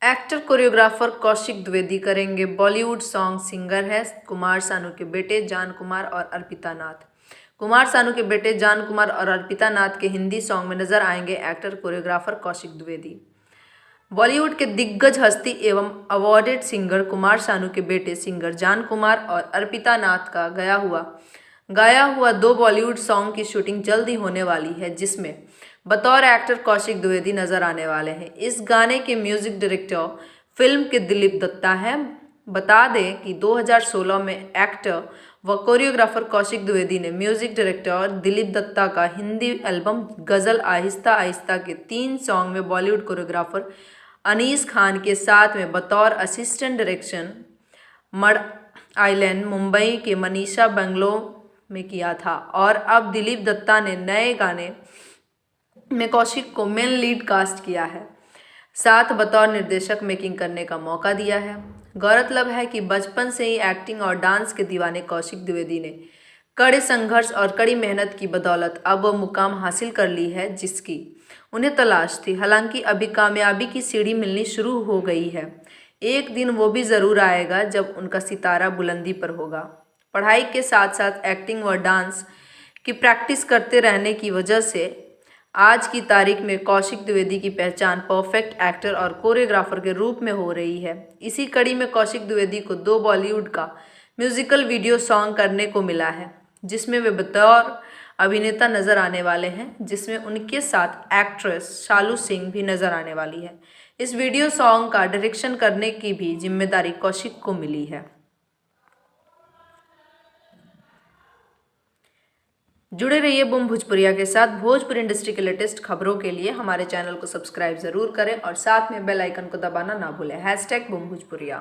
Actor choreographer Kaushik Dwivedi करेंगे Bollywood song. Singer है कुमार सानू के बेटे जान कुमार और अर्पिता नाथ। कुमार सानू के बेटे जान कुमार और अर्पिता नाथ के हिंदी सॉन्ग में नजर आएंगे एक्टर कोरियोग्राफर कौशिक द्विवेदी। बॉलीवुड के दिग्गज हस्ती एवं अवॉर्डेड सिंगर कुमार सानू के बेटे सिंगर जान कुमार और अर्पिता नाथ का गाया हुआ 2 बॉलीवुड सॉन्ग की शूटिंग जल्द ही होने वाली है, जिसमें बतौर एक्टर कौशिक द्विवेदी नजर आने वाले हैं। इस गाने के म्यूजिक डायरेक्टर फिल्म के दिलीप दत्ता हैं। बता दें कि 2016 में एक्टर व कोरियोग्राफर कौशिक द्विवेदी ने म्यूजिक डायरेक्टर दिलीप दत्ता का हिंदी एल्बम गजल आहिस्ता आहिस्ता के 3 सॉन्ग में बॉलीवुड कोरियोग्राफर अनीस खान के साथ में बतौर assistant direction mud island Mumbai के मनीषा बेंगलोर में किया था, और अब दिलीप दत्ता ने नए गाने में कौशिक को मेन लीड कास्ट किया है, साथ बतौर निर्देशक मेकिंग करने का मौका दिया है। गौरतलब है कि बचपन से ही एक्टिंग और डांस के दीवाने कौशिक द्विवेदी ने कड़े संघर्ष और कड़ी मेहनत की बदौलत अब वो मुकाम हासिल कर ली है जिसकी उन्हें तलाश थी। हालांकि अभी कामयाबी की सीढ़ी मिलनी शुरू हो गई है। एक दिन वो भी ज़रूर आएगा जब उनका सितारा बुलंदी पर होगा। पढ़ाई के साथ साथ एक्टिंग व डांस की प्रैक्टिस करते रहने की वजह से आज की तारीख में कौशिक द्विवेदी की पहचान परफेक्ट एक्टर और कोरियोग्राफर के रूप में हो रही है। इसी कड़ी में कौशिक द्विवेदी को 2 बॉलीवुड का म्यूजिकल वीडियो सॉन्ग करने को मिला है, जिसमें वे बतौर अभिनेता नजर आने वाले हैं, जिसमें उनके साथ एक्ट्रेस शालू सिंह भी नजर आने वाली है। इस वीडियो सॉन्ग का डायरेक्शन करने की भी जिम्मेदारी कौशिक को मिली है। जुड़े रहिए बूम भोजपुरिया के साथ। भोजपुरी इंडस्ट्री के लेटेस्ट खबरों के लिए हमारे चैनल को सब्सक्राइब जरूर करें और साथ में बेल आइकन को दबाना ना भूलें। #बूम भोजपुरिया।